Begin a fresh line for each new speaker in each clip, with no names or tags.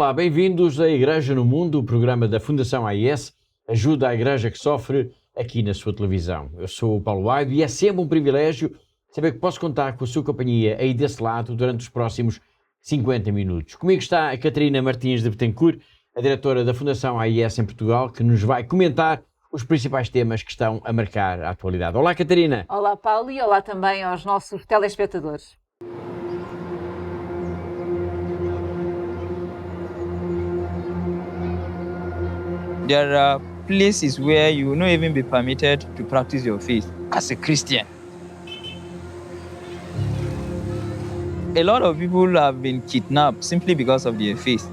Olá, bem-vindos à Igreja no Mundo, o programa da Fundação AIS, ajuda à Igreja que sofre aqui na sua televisão. Eu sou o Paulo Aido e é sempre um privilégio saber que posso contar com a sua companhia aí desse lado durante os próximos 50 minutos. Comigo está a Catarina Martins de Betancourt, a diretora da Fundação AIS em Portugal, que nos vai comentar os principais temas que estão a marcar a atualidade. Olá, Catarina.
Olá, Paulo, e olá também aos nossos telespectadores.
There are places where you will not even be permitted to practice your faith as a Christian. A lot of people have been kidnapped simply because of their faith.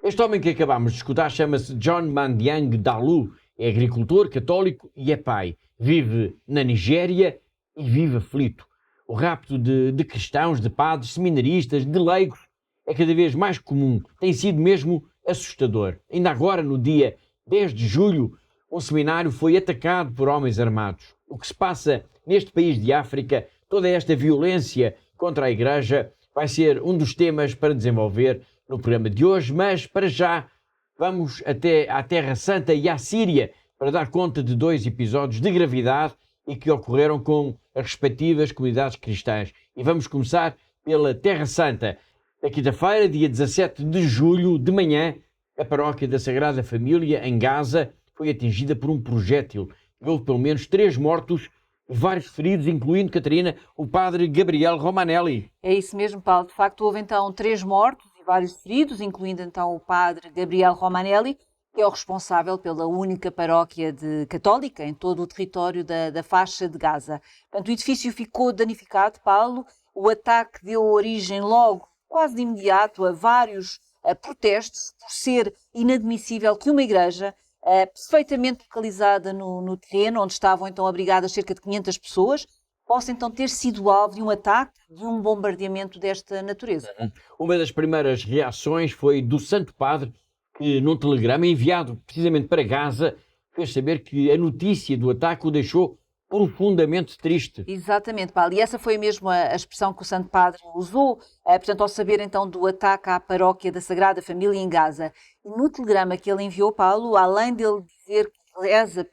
Este homem que acabamos de escutar chama-se John Mandiang Dalu, é agricultor católico e é pai. Vive na Nigéria e vive aflito. O rapto de cristãos, de padres, seminaristas, de leigos é cada vez mais comum. Tem sido mesmo assustador. Ainda agora, no dia 10 de julho, um seminário foi atacado por homens armados. O que se passa neste país de África, toda esta violência contra a Igreja, vai ser um dos temas para desenvolver no programa de hoje, mas para já vamos até à Terra Santa e à Síria para dar conta de dois episódios de gravidade e que ocorreram com as respectivas comunidades cristãs. E vamos começar pela Terra Santa. Na quinta-feira, dia 17 de julho, de manhã, a paróquia da Sagrada Família, em Gaza, foi atingida por um projétil. Houve pelo menos 3 mortos e vários feridos, incluindo, Catarina, o padre Gabriel Romanelli.
É isso mesmo, Paulo. De facto, houve então 3 mortos e vários feridos, incluindo então o padre Gabriel Romanelli, que é o responsável pela única paróquia católica em todo o território da faixa de Gaza. Portanto, o edifício ficou danificado, Paulo. O ataque deu origem logo, quase de imediato, a vários protestos, por ser inadmissível que uma igreja perfeitamente localizada no terreno, onde estavam então abrigadas cerca de 500 pessoas, possa então ter sido alvo de um ataque, de um bombardeamento desta natureza.
Uma das primeiras reações foi do Santo Padre, que num telegrama enviado precisamente para Gaza, fez saber que a notícia do ataque o deixou profundamente triste.
Exatamente, Paulo. E essa foi mesmo a expressão que o Santo Padre usou, portanto, ao saber então do ataque à paróquia da Sagrada Família em Gaza. E no telegrama que ele enviou, Paulo, além dele dizer que reza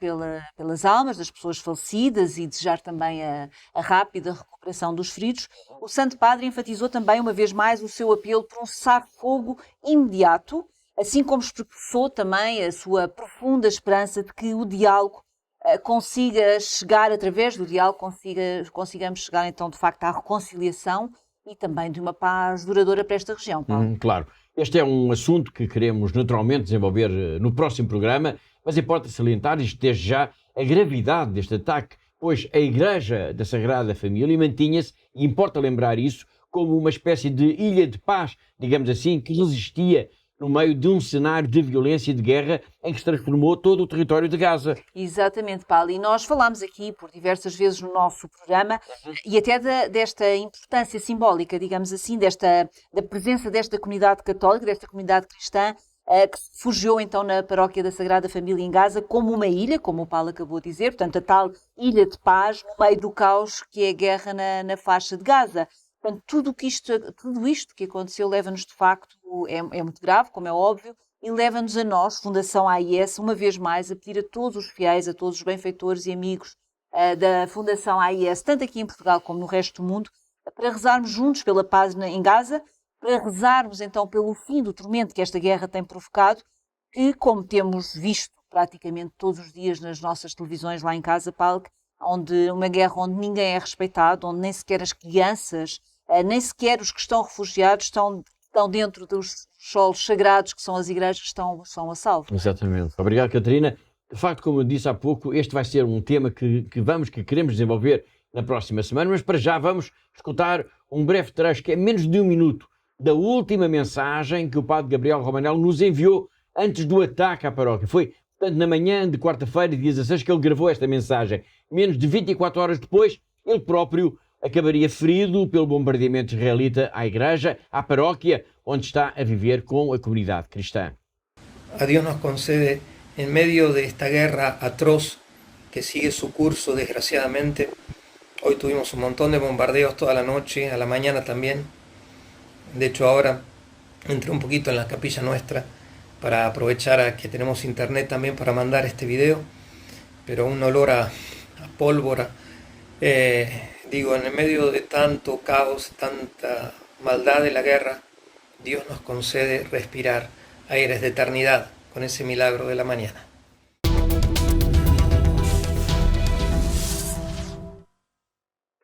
pelas almas das pessoas falecidas e desejar também a rápida recuperação dos feridos, o Santo Padre enfatizou também, uma vez mais, o seu apelo por um cessar-fogo imediato, assim como expressou também a sua profunda esperança de que o diálogo consiga chegar, através do diálogo, consigamos chegar então de facto à reconciliação e também de uma paz duradoura para esta região, Paulo.
Claro, este é um assunto que queremos naturalmente desenvolver no próximo programa, mas importa salientar desde já a gravidade deste ataque, pois a Igreja da Sagrada Família mantinha-se, e importa lembrar isso, como uma espécie de ilha de paz, digamos assim, que resistia no meio de um cenário de violência e de guerra em que se transformou todo o território de Gaza.
Exatamente, Paulo. E nós falámos aqui por diversas vezes no nosso programa e até desta importância simbólica, digamos assim, da presença desta comunidade católica, desta comunidade cristã, que se refugiou então na paróquia da Sagrada Família em Gaza como uma ilha, como o Paulo acabou de dizer, portanto a tal ilha de paz no meio do caos que é a guerra na faixa de Gaza. Portanto, tudo isto que aconteceu leva-nos, de facto, é muito grave, como é óbvio, e leva-nos a nós, Fundação AIS, uma vez mais, a pedir a todos os fiéis, a todos os benfeitores e amigos da Fundação AIS, tanto aqui em Portugal como no resto do mundo, para rezarmos juntos pela paz em Gaza, para rezarmos então pelo fim do tormento que esta guerra tem provocado, que, como temos visto praticamente todos os dias nas nossas televisões lá em casa, Paulo, uma guerra onde ninguém é respeitado, onde nem sequer as crianças, nem sequer os que estão refugiados estão dentro dos solos sagrados que são as igrejas, são a salvo.
Exatamente. Obrigado, Catarina. De facto, como eu disse há pouco, este vai ser um tema que queremos desenvolver na próxima semana, mas para já vamos escutar um breve trecho, que é menos de 1 minuto, da última mensagem que o padre Gabriel Romanelli nos enviou antes do ataque à paróquia. Foi, portanto, na manhã de quarta-feira, dia 16, que ele gravou esta mensagem. Menos de 24 horas depois, ele próprio acabaria ferido pelo bombardeamento israelita à igreja, à paróquia, onde está a viver com a comunidade cristã.
A Dios nos concede, en medio de esta guerra atroz que sigue su curso, desgraciadamente. Hoy tuvimos un montón de bombardeos toda la noche, a la mañana también. De hecho, ahora entré un poquito en la capilla nuestra para aprovechar a que tenemos internet también para mandar este video, pero un olor a pólvora, digo, en el medio de tanto caos, tanta maldad de la guerra, Dios nos concede respirar aires de eternidad con esse milagro de la mañana.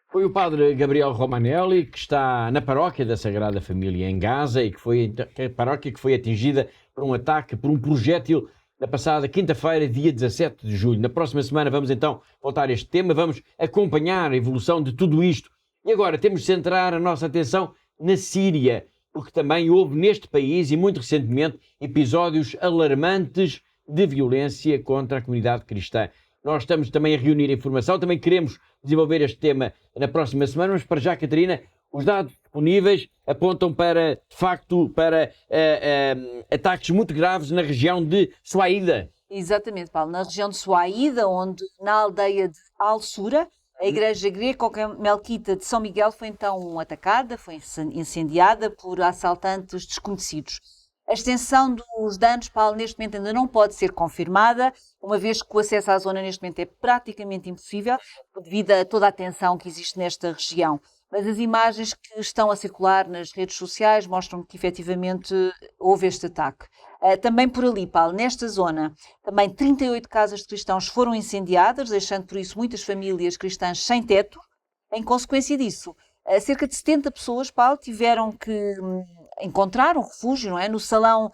Foi o padre Gabriel Romanelli, que está na paróquia da Sagrada Família em Gaza e que foi a paróquia que foi atingida por um ataque, por um projétil na passada quinta-feira, dia 17 de julho. Na próxima semana vamos então voltar a este tema, vamos acompanhar a evolução de tudo isto. E agora temos de centrar a nossa atenção na Síria, porque também houve neste país e muito recentemente episódios alarmantes de violência contra a comunidade cristã. Nós estamos também a reunir informação, também queremos desenvolver este tema na próxima semana, mas para já, Catarina, os dados disponíveis apontam para, de facto, para ataques muito graves na região de Suaída.
Exatamente, Paulo. Na região de Suaída, onde na aldeia de Al-Sura, a igreja greco-melquita de São Miguel foi então atacada, foi incendiada por assaltantes desconhecidos. A extensão dos danos, Paulo, neste momento ainda não pode ser confirmada, uma vez que o acesso à zona neste momento é praticamente impossível, devido a toda a tensão que existe nesta região. Mas as imagens que estão a circular nas redes sociais mostram que efetivamente houve este ataque. Também por ali, Paulo, nesta zona, também 38 casas de cristãos foram incendiadas, deixando por isso muitas famílias cristãs sem teto. Em consequência disso, cerca de 70 pessoas, Paulo, tiveram que encontrar um refúgio, não é? No salão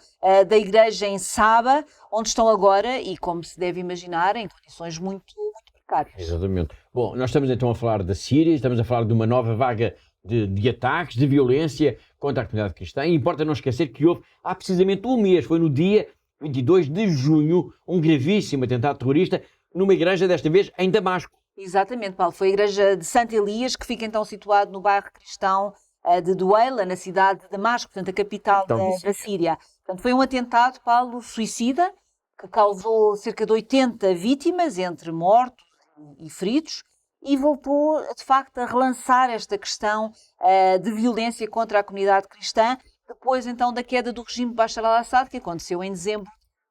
da igreja em Saba, onde estão agora e, como se deve imaginar, em condições muito precárias.
Exatamente. Bom, nós estamos então a falar da Síria, estamos a falar de uma nova vaga de ataques, de violência contra a comunidade cristã, e importa não esquecer que houve há precisamente um mês, foi no dia 22 de junho, um gravíssimo atentado terrorista numa igreja, desta vez em Damasco.
Exatamente, Paulo. Foi a igreja de Santo Elias, que fica então situado no bairro cristão de Dueila, na cidade de Damasco, portanto a capital da Síria. Portanto, foi um atentado, Paulo, suicida, que causou cerca de 80 vítimas, entre mortos e feridos, e voltou, de facto, a relançar esta questão de violência contra a comunidade cristã, depois então da queda do regime de Bashar al-Assad, que aconteceu em dezembro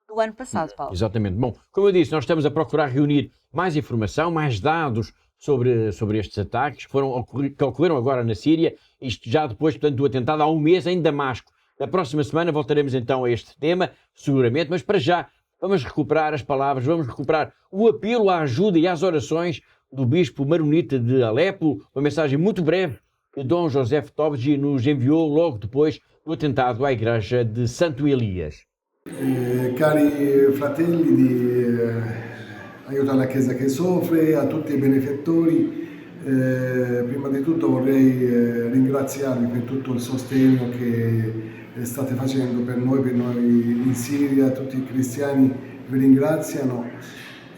do ano passado, Paulo.
Exatamente. Bom, como eu disse, nós estamos a procurar reunir mais informação, mais dados sobre estes ataques que ocorreram agora na Síria, isto já depois, portanto, do atentado há um mês em Damasco. Na próxima semana voltaremos então a este tema, seguramente, mas para já vamos recuperar as palavras, vamos recuperar o apelo à ajuda e às orações do bispo maronita de Alepo, uma mensagem muito breve que Dom José Tobji nos enviou logo depois do atentado à igreja de Santo Elias.
Cari fratelli di Aiuto alla Chiesa che Soffre, a tutti i benefattori, prima di tutto vorrei ringraziarvi per tutto il sostegno che state facendo per noi in Siria, tutti i cristiani vi ringraziano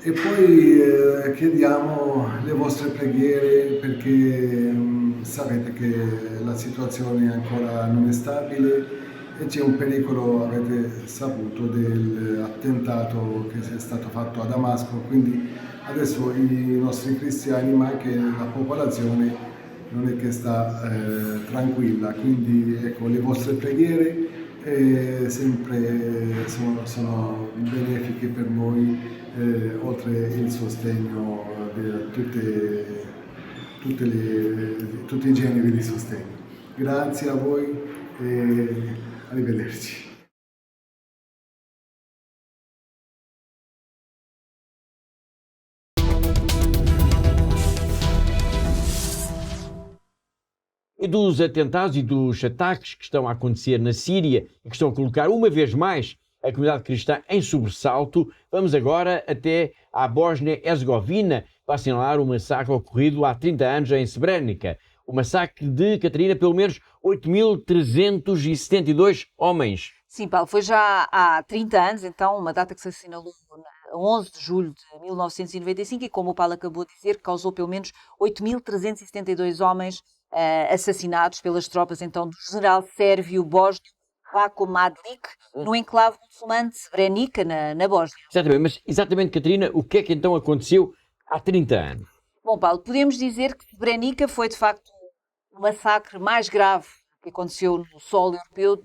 e poi chiediamo le vostre preghiere perché sapete che la situazione ancora non è stabile e c'è un pericolo, avete saputo, dell'attentato che è stato fatto a Damasco, quindi adesso i nostri cristiani ma anche la popolazione non è che sta tranquilla, quindi ecco le vostre preghiere sempre sono benefiche per noi, oltre il sostegno di tutti i generi di sostegno. Grazie a voi e arrivederci.
E dos atentados e dos ataques que estão a acontecer na Síria e que estão a colocar uma vez mais a comunidade cristã em sobressalto, vamos agora até à Bósnia-Herzegovina para assinalar um massacre ocorrido há 30 anos em Srebrenica. O massacre de, Catarina, pelo menos 8.372 homens.
Sim, Paulo, foi já há 30 anos, então, uma data que se assinalou a 11 de julho de 1995 e, como o Paulo acabou de dizer, causou pelo menos 8.372 homens assassinados pelas tropas, então, do general sérvio bósnio Ratko Mladic, no enclave muçulmano de Srebrenica, na Bósnia.
Exatamente, Catarina, o que é que então aconteceu há 30 anos?
Bom, Paulo, podemos dizer que Srebrenica foi, de facto, o massacre mais grave que aconteceu no solo europeu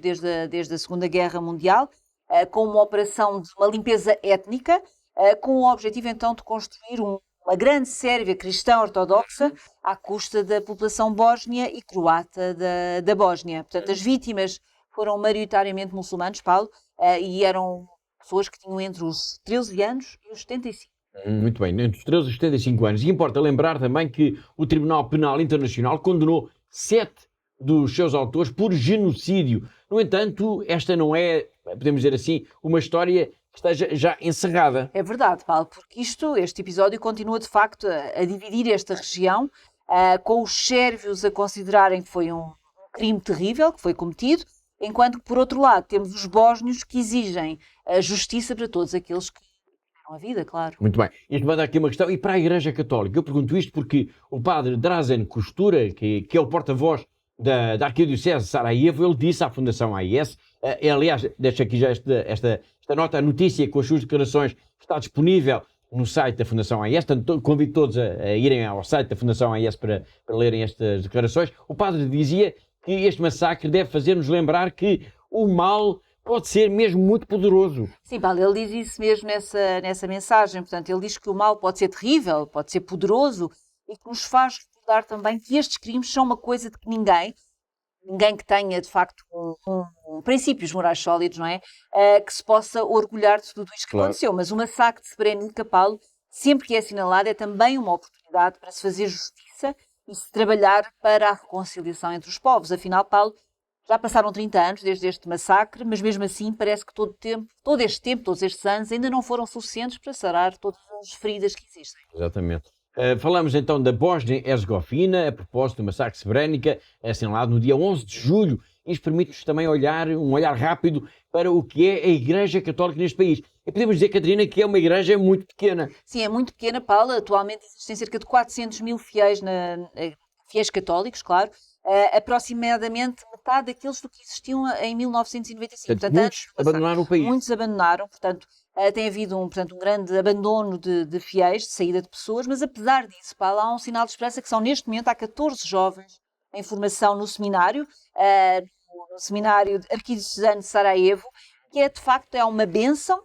desde a Segunda Guerra Mundial, com uma operação de uma limpeza étnica, com o objetivo então de construir uma grande Sérvia cristã ortodoxa à custa da população bósnia e croata da Bósnia. Portanto, as vítimas foram maioritariamente muçulmanos, Paulo, e eram pessoas que tinham entre os 13 anos e os 75.
Muito bem, entre os 13 e os 75 anos. E importa lembrar também que o Tribunal Penal Internacional condenou 7 dos seus autores por genocídio. No entanto, esta não é, podemos dizer assim, uma história que esteja já encerrada.
É verdade, Paulo, porque este episódio continua de facto a dividir esta região, com os sérvios a considerarem que foi um crime terrível que foi cometido, enquanto que, por outro lado, temos os bósnios que exigem a justiça para todos aqueles que tiveram a vida, claro.
Muito bem. Isto manda aqui uma questão. E para a Igreja Católica? Eu pergunto isto porque o padre Drazen Costura, que é o porta-voz da Arquidiocese de Sarajevo, ele disse à Fundação AIS, aliás, deixo aqui já esta nota, a notícia com as suas declarações está disponível no site da Fundação AIS, portanto convido todos a irem ao site da Fundação AIS para lerem estas declarações. O padre dizia que este massacre deve fazer-nos lembrar que o mal pode ser mesmo muito poderoso.
Sim, Paulo, ele diz isso mesmo nessa mensagem. Portanto, ele diz que o mal pode ser terrível, pode ser poderoso e que nos faz recordar também que estes crimes são uma coisa de que ninguém que tenha, de facto, princípios morais sólidos, não é? Que se possa orgulhar de tudo isto que aconteceu. Mas o massacre de Srebrenica, Paulo, sempre que é assinalado, é também uma oportunidade para se fazer justiça e se trabalhar para a reconciliação entre os povos. Afinal, Paulo, já passaram 30 anos desde este massacre, mas mesmo assim parece que todo estes anos, ainda não foram suficientes para sarar todas as feridas que existem.
Exatamente. Falamos então da Bósnia-Herzegovina, a propósito do massacre de Srebrenica, assinalado no dia 11 de julho. Isto permite-nos também um olhar rápido para o que é a Igreja Católica neste país. E podemos dizer, Catarina, que é uma igreja muito pequena.
Sim, é muito pequena, Paula. Atualmente existem cerca de 400 mil fiéis católicos, claro. Aproximadamente metade daqueles do que existiam em 1995.
Portanto, muitos abandonaram o país.
Muitos abandonaram, portanto, tem havido um grande abandono de fiéis, de saída de pessoas, mas apesar disso, Paulo, há um sinal de esperança que são, neste momento, há 14 jovens em formação no seminário arquidiocesano de Sarajevo, que de facto é uma bênção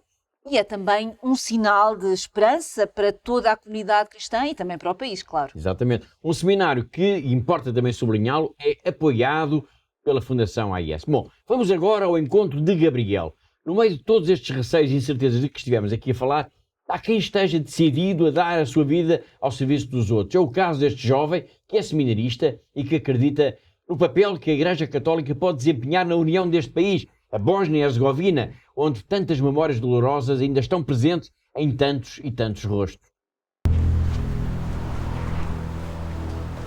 e é também um sinal de esperança para toda a comunidade cristã e também para o país, claro.
Exatamente. Um seminário que, importa também sublinhá-lo, é apoiado pela Fundação AIS. Bom, vamos agora ao encontro de Gabriel. No meio de todos estes receios e incertezas de que estivemos aqui a falar, há quem esteja decidido a dar a sua vida ao serviço dos outros. É o caso deste jovem que é seminarista e que acredita no papel que a Igreja Católica pode desempenhar na união deste país, a Bósnia e Herzegovina, onde tantas memórias dolorosas ainda estão presentes em tantos e tantos rostos.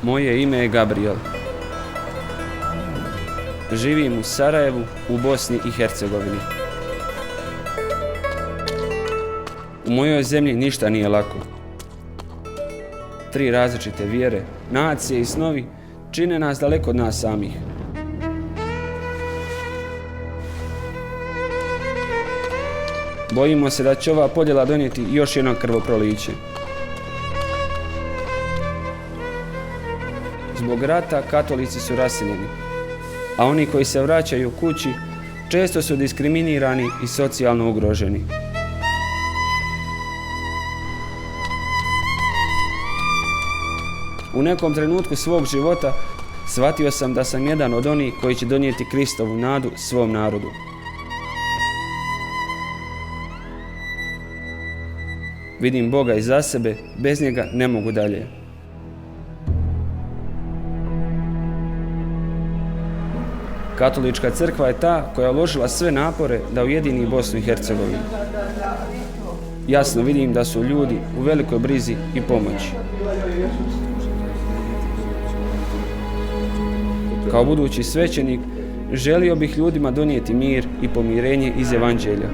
Moje ime je Gabriel. Živim u Sarajevu, u Bosni i Hercegovini. U mojoj zemlji ništa nije lako. 3 različite vjere, nacije i snovi čine nas daleko od nas samih. Bojimo se da će ova podjela donijeti još jedno krvoproliće. Zbog rata katolici su raseljeni, a oni koji se vraćaju kući često su diskriminirani i socijalno ugroženi. U nekom trenutku svog života shvatio sam da sam jedan od onih koji će donijeti Kristovu nadu svom narodu. Vidim Boga iza sebe, bez njega ne mogu dalje. Katolička crkva je ta koja je uložila sve napore da ujedini Bosnu i Hercegovinu. Jasno vidim da su ljudi u velikoj brizi i pomoći. Kao budući svećenik, želio bih ljudima donijeti mir i pomirenje iz Evanđelja.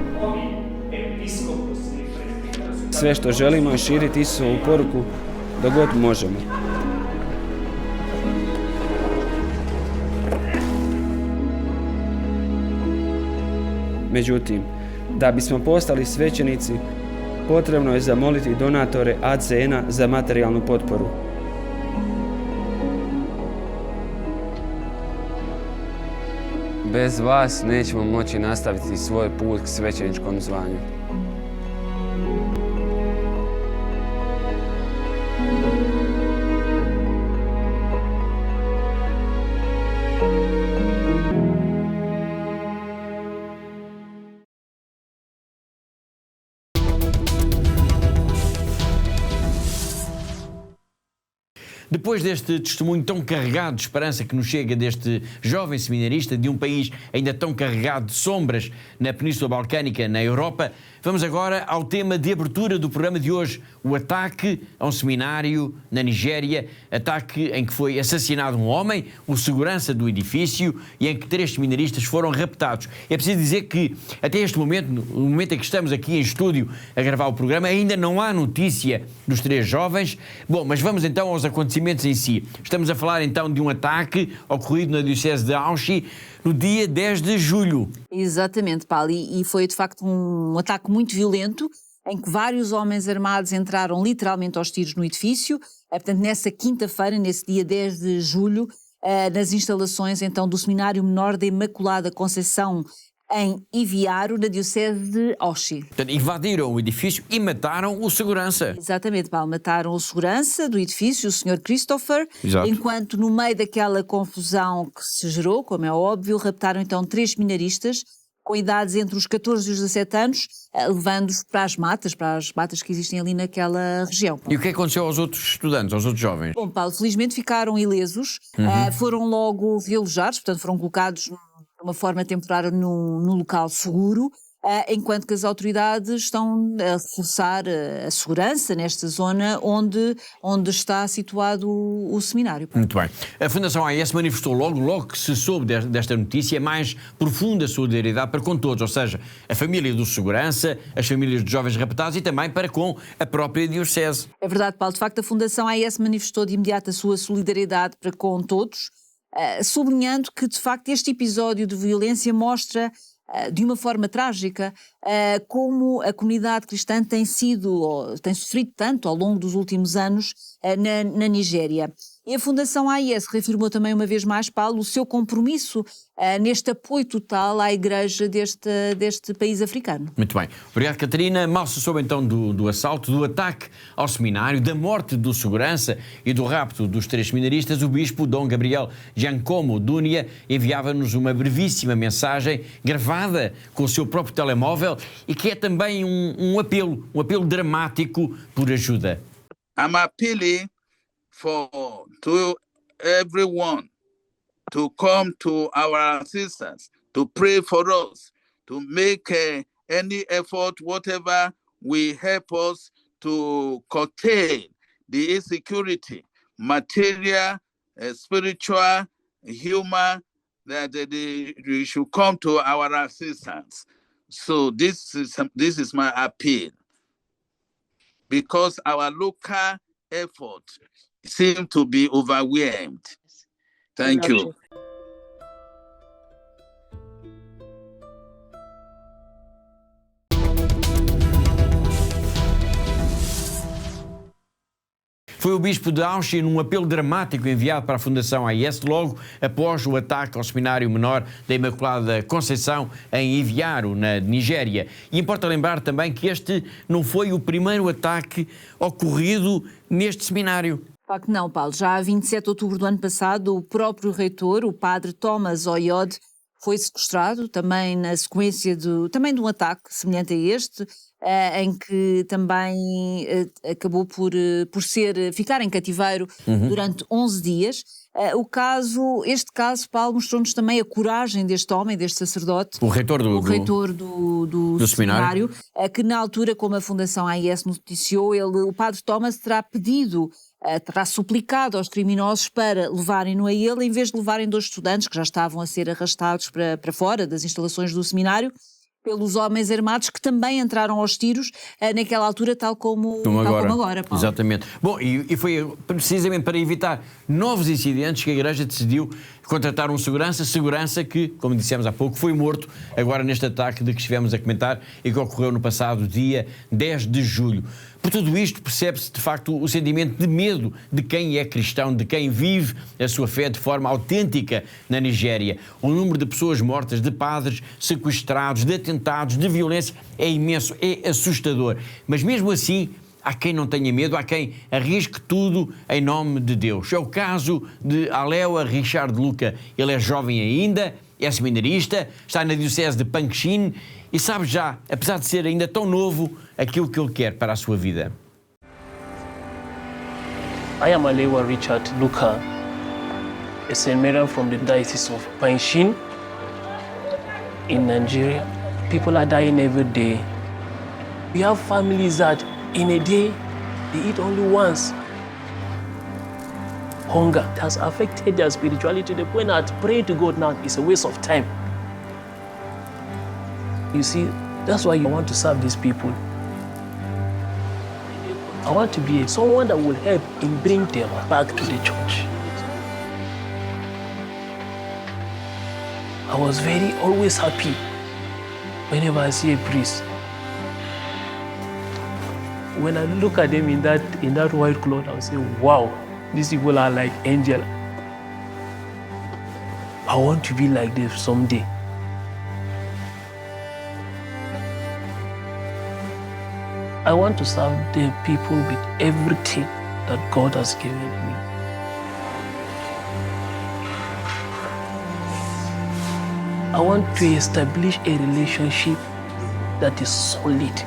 Sve što želimo je širiti Isusovu poruku dok god možemo. Međutim, da bismo postali svećenici, potrebno je zamoliti donatore ACN-a za materijalnu potporu. Bez vas nećemo moći nastaviti svoj put k svećeničkom zvanju.
Depois deste testemunho tão carregado de esperança que nos chega deste jovem seminarista de um país ainda tão carregado de sombras na Península Balcânica, na Europa, vamos agora ao tema de abertura do programa de hoje, o ataque a um seminário na Nigéria, ataque em que foi assassinado um homem, o segurança do edifício, e em que 3 seminaristas foram raptados. É preciso dizer que, até este momento, no momento em que estamos aqui em estúdio a gravar o programa, ainda não há notícia dos 3 jovens. Bom, mas vamos então aos acontecimentos em si. Estamos a falar então de um ataque ocorrido na Diocese de Auchi no dia 10 de julho.
Exatamente, Paulo, e foi de facto um ataque muito violento, em que vários homens armados entraram literalmente aos tiros no edifício, portanto nessa quinta-feira, nesse dia 10 de julho, nas instalações então do Seminário Menor da Imaculada Conceição em Iviaro, na Diocese de Auchi.
Portanto, invadiram o edifício e mataram o segurança.
Exatamente, Paulo, mataram o segurança do edifício, o Sr. Christopher,
Exato.
Enquanto no meio daquela confusão que se gerou, como é óbvio, raptaram então 3 seminaristas com idades entre os 14 e os 17 anos, levando-os para as matas que existem ali naquela região.
E o que aconteceu aos outros estudantes, aos outros jovens?
Bom, Paulo, felizmente ficaram ilesos, foram logo realojados, portanto foram colocados de uma forma temporária num local seguro, enquanto que as autoridades estão a reforçar a segurança nesta zona onde está situado o seminário.
Muito bem. A Fundação AES manifestou logo que se soube desta notícia, mais profunda solidariedade para com todos, ou seja, a família do segurança, as famílias de jovens raptados e também para com a própria Diocese.
É verdade, Paulo. De facto, a Fundação AES manifestou de imediato a sua solidariedade para com todos, sublinhando que, de facto, este episódio de violência mostra de uma forma trágica como a comunidade cristã tem sofrido tanto ao longo dos últimos anos na Nigéria. E a Fundação AES reafirmou também uma vez mais, Paulo, o seu compromisso neste apoio total à Igreja deste país africano.
Muito bem. Obrigado, Catarina. Mal se soube então do assalto, do ataque ao seminário, da morte do segurança e do rapto dos 3 seminaristas, o bispo Dom Gabriel Giancomo Dunia enviava-nos uma brevíssima mensagem gravada com o seu próprio telemóvel e que é também um apelo dramático por ajuda.
I'm appealing to everyone to come to our assistance, to pray for us, to make any effort, whatever will help us to curtail the insecurity, material, spiritual, human, that they should come to our assistance. So this is my appeal, because our local effort seem to be overwhelmed. Thank you.
Foi o bispo de Auchi num apelo dramático enviado para a Fundação AES logo após o ataque ao Seminário Menor da Imaculada Conceição em Iviaro, na Nigéria. E importa lembrar também que este não foi o primeiro ataque ocorrido neste seminário.
De facto não, Paulo. Já a 27 de outubro do ano passado, o próprio reitor, o padre Thomas Oyod, foi sequestrado, também na sequência de um ataque semelhante a este, em que também acabou por ficar em cativeiro durante 11 dias. Este caso, Paulo, mostrou-nos também a coragem deste homem, deste sacerdote,
o reitor
do seminário, que na altura, como a Fundação AES noticiou, o padre Thomas terá suplicado aos criminosos para levarem-no a ele, em vez de levarem 2 estudantes que já estavam a ser arrastados para fora das instalações do seminário. pelos homens armados que também entraram aos tiros naquela altura, tal como agora, Paulo.
Exatamente. Bom, e foi precisamente para evitar novos incidentes que a Igreja decidiu contratar um segurança que, como dissemos há pouco, foi morto agora neste ataque de que estivemos a comentar e que ocorreu no passado dia 10 de julho. Por tudo isto percebe-se de facto o sentimento de medo de quem é cristão, de quem vive a sua fé de forma autêntica na Nigéria. O número de pessoas mortas, de padres sequestrados, de atentados, de violência é imenso, é assustador. Mas mesmo assim, há quem não tenha medo, há quem arrisque tudo em nome de Deus. É o caso de Alewa Richard Luca. Ele é jovem ainda, é seminarista, está na diocese de Pankshin e sabe já, apesar de ser ainda tão novo, aquilo que ele quer para a sua vida.
I am Alewa Richard Luca, a seminarian from the Diocese of Pankshin in Nigeria. People are dying every day. We have families that in a day they eat only once. Hunger has affected their spirituality to the point that praying to God now is a waste of time. You see, that's why I want to serve these people. I want to be someone that will help in bring them back to the church. I was always happy whenever I see a priest. When I look at them in that white cloth, I'll say, wow, these people are like angels. I want to be like them someday. I want to serve the people with everything that God has given me. I want to establish a relationship that is solid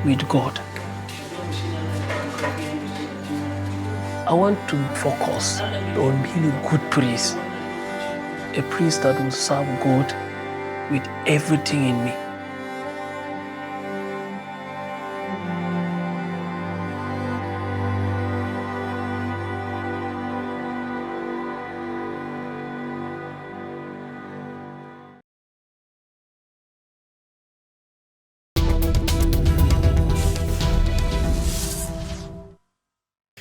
with God. I want to focus on being a good priest, a priest that will serve God with everything in me.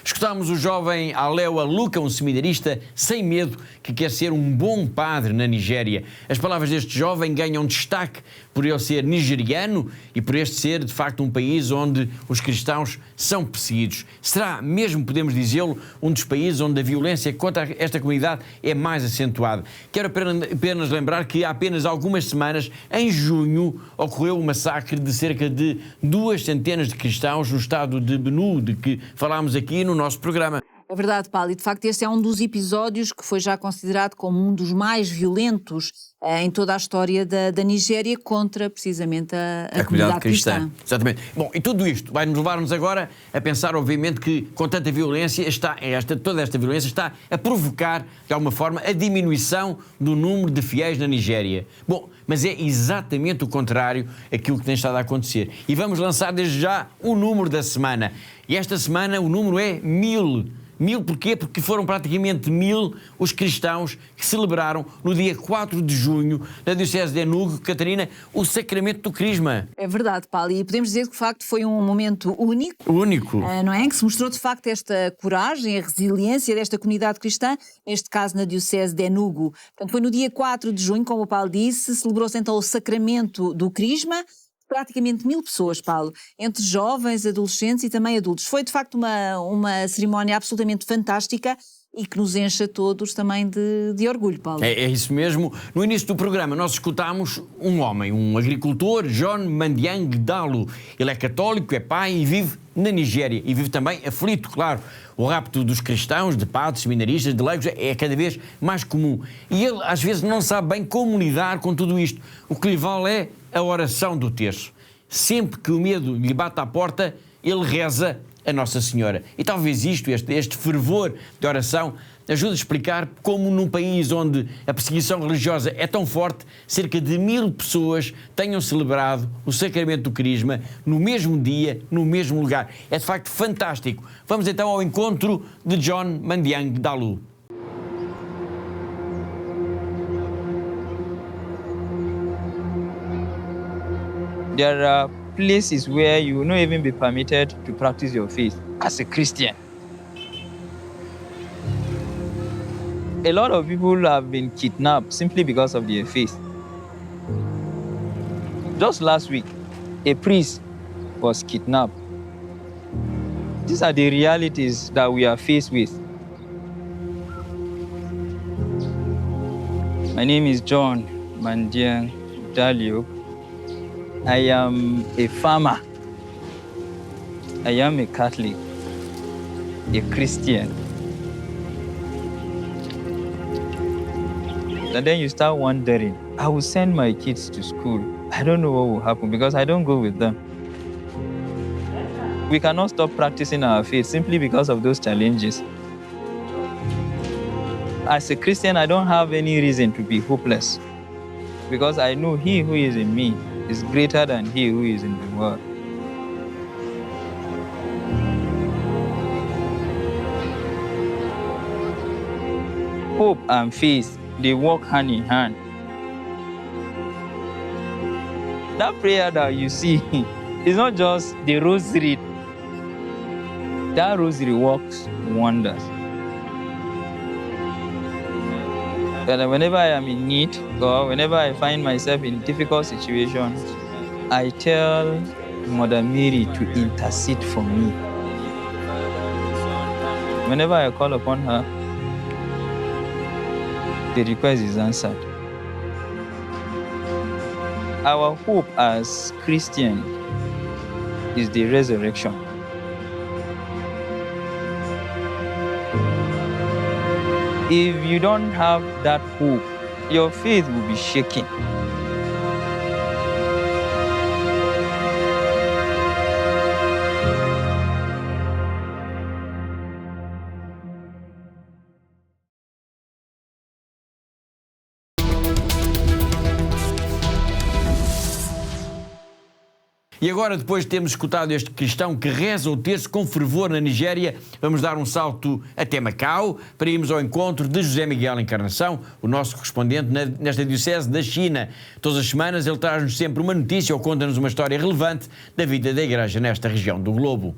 Escutámos o jovem Alewa Luca, um seminarista sem medo, que quer ser um bom padre na Nigéria. As palavras deste jovem ganham destaque por ele ser nigeriano e por este ser, de facto, um país onde os cristãos são perseguidos. Será mesmo, podemos dizê-lo, um dos países onde a violência contra esta comunidade é mais acentuada. Quero apenas lembrar que há apenas algumas semanas, em junho, ocorreu um massacre de cerca de 200 de cristãos no estado de Benue, de que falámos aqui no nosso programa.
É verdade, Paulo, e de facto este é um dos episódios que foi já considerado como um dos mais violentos em toda a história da Nigéria contra precisamente a comunidade cristã.
Exatamente. Bom, e tudo isto vai-nos levar-nos agora a pensar, obviamente, que com tanta violência, toda esta violência está a provocar, de alguma forma, a diminuição do número de fiéis na Nigéria. Bom, mas é exatamente o contrário aquilo que tem estado a acontecer. E vamos lançar desde já o número da semana. E esta semana o número é 1000. 1000 porquê? Porque foram praticamente 1000 os cristãos que celebraram no dia 4 de junho, na Diocese de Enugu, Catarina, o sacramento do Crisma.
É verdade, Paulo, e podemos dizer que de facto foi um momento único.
Único.
Não é? Que se mostrou de facto esta coragem, a resiliência desta comunidade cristã, neste caso na Diocese de Enugu. Portanto, foi no dia 4 de junho, como o Paulo disse, celebrou-se então o sacramento do Crisma. Praticamente 1000 pessoas, Paulo, entre jovens, adolescentes e também adultos. Foi de facto uma cerimónia absolutamente fantástica e que nos enche a todos também de orgulho, Paulo.
É isso mesmo. No início do programa nós escutámos um homem, um agricultor, John Mandiang Dalu. Ele é católico, é pai e vive na Nigéria. E vive também aflito, claro. O rapto dos cristãos, de padres, seminaristas, de leigos é cada vez mais comum. E ele às vezes não sabe bem como lidar com tudo isto. O que lhe vale é a oração do terço. Sempre que o medo lhe bate à porta, ele reza a Nossa Senhora. E talvez este fervor de oração ajude a explicar como num país onde a perseguição religiosa é tão forte, cerca de 1000 pessoas tenham celebrado o sacramento do Crisma no mesmo dia, no mesmo lugar. É de facto fantástico. Vamos então ao encontro de John Mandiang Dalu.
There are places where you will not even be permitted to practice your faith as a Christian. A lot of people have been kidnapped simply because of their faith. Just last week, a priest was kidnapped. These are the realities that we are faced with. My name is John Mandiang Dalio. I am a farmer. I am a Catholic, a Christian. And then you start wondering, I will send my kids to school. I don't know what will happen because I don't go with them. We cannot stop practicing our faith simply because of those challenges. As a Christian, I don't have any reason to be hopeless because I know he who is in me is greater than he who is in the world. Hope and faith, they walk hand in hand. That prayer that you see is not just the rosary. That rosary works wonders. But whenever I am in need or whenever I find myself in difficult situations, I tell Mother Mary to intercede for me. Whenever I call upon her, the request is answered. Our hope as Christians is the resurrection. If you don't have that hope, your faith will be shaken.
E agora, depois de termos escutado este cristão que reza o terço com fervor na Nigéria, vamos dar um salto até Macau para irmos ao encontro de José Miguel Encarnação, o nosso correspondente nesta diocese da China. Todas as semanas ele traz-nos sempre uma notícia ou conta-nos uma história relevante da vida da Igreja nesta região do globo.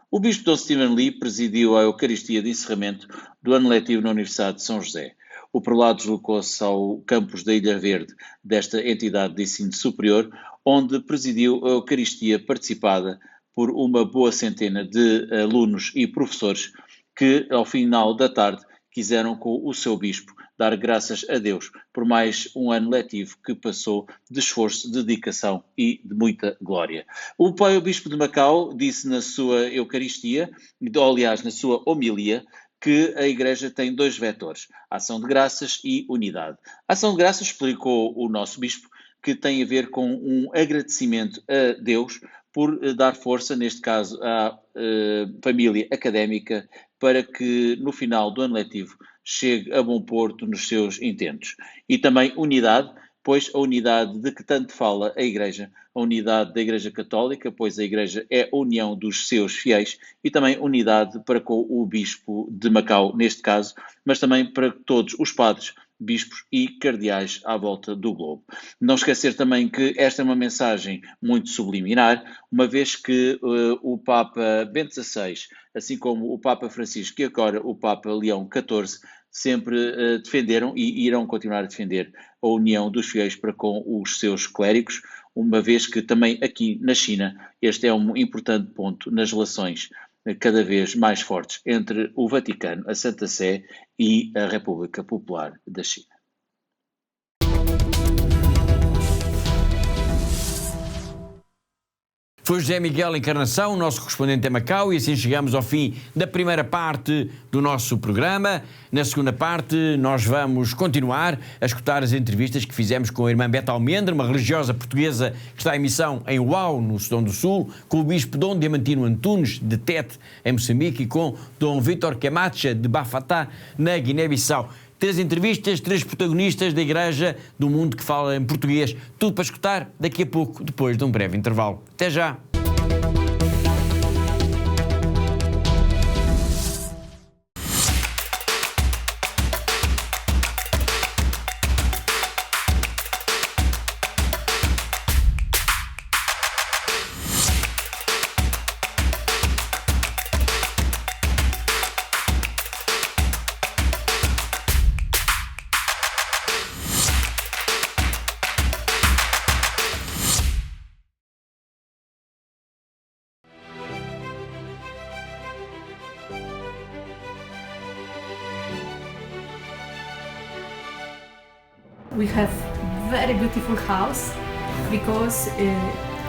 O Bispo Dom Stephen Lee presidiu a Eucaristia de encerramento do ano letivo na Universidade de São José. O prelado deslocou-se ao campus da Ilha Verde desta entidade de ensino superior, onde presidiu a Eucaristia participada por uma boa centena de alunos e professores que, ao final da tarde, quiseram com o seu bispo dar graças a Deus por mais um ano letivo que passou de esforço, de dedicação e de muita glória. O pai, o bispo de Macau, disse na sua Eucaristia, aliás, na sua homilia, que a Igreja tem dois vetores, ação de graças e unidade. A ação de graças, explicou o nosso bispo, que tem a ver com um agradecimento a Deus por dar força, neste caso, à família académica, para que no final do ano letivo chegue a bom porto nos seus intentos. E também unidade, pois a unidade de que tanto fala a Igreja, a unidade da Igreja Católica, pois a Igreja é a união dos seus fiéis, e também unidade para com o Bispo de Macau, neste caso, mas também para todos os padres, bispos e cardeais à volta do globo. Não esquecer também que esta é uma mensagem muito subliminar, uma vez que o Papa Bento XVI, assim como o Papa Francisco e agora o Papa Leão XIV, sempre defenderam e irão continuar a defender a união dos fiéis para com os seus clérigos, uma vez que também aqui na China este é um importante ponto nas relações cada vez mais fortes entre o Vaticano, a Santa Sé e a República Popular da China.
Foi José Miguel Encarnação, o nosso correspondente em Macau, e assim chegamos ao fim da primeira parte do nosso programa. Na segunda parte, nós vamos continuar a escutar as entrevistas que fizemos com a irmã Beta Almendra, uma religiosa portuguesa que está em missão em Uau, no Sudão do Sul, com o bispo Dom Diamantino Antunes, de Tete, em Moçambique, e com Dom Vítor Camacha, de Bafatá, na Guiné-Bissau. 3 entrevistas, 3 protagonistas da Igreja do mundo que fala em português. Tudo para escutar daqui a pouco, depois de um breve intervalo. Até já!
We have very beautiful house because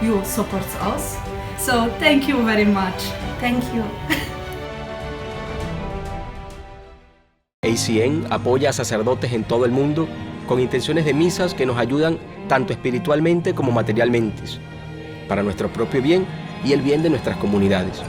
you support us. So thank you very much. Thank you.
ACN apoya a sacerdotes en todo el mundo con intenciones de misas que nos ayudan tanto espiritualmente como materialmente, para nuestro propio bien y el bien de nuestras comunidades.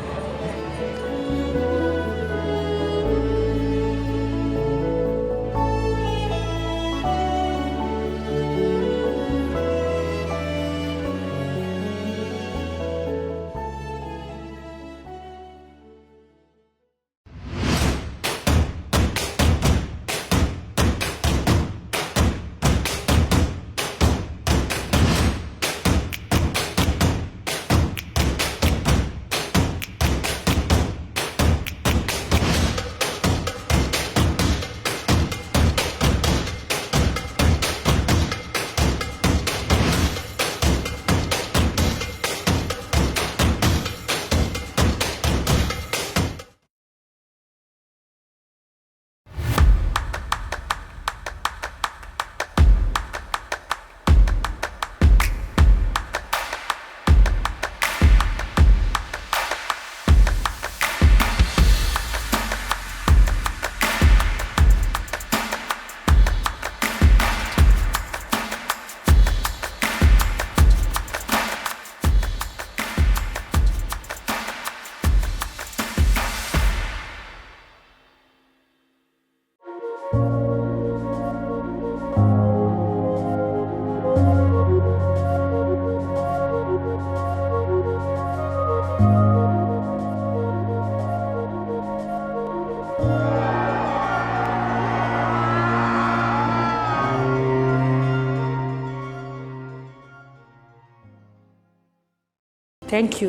Thank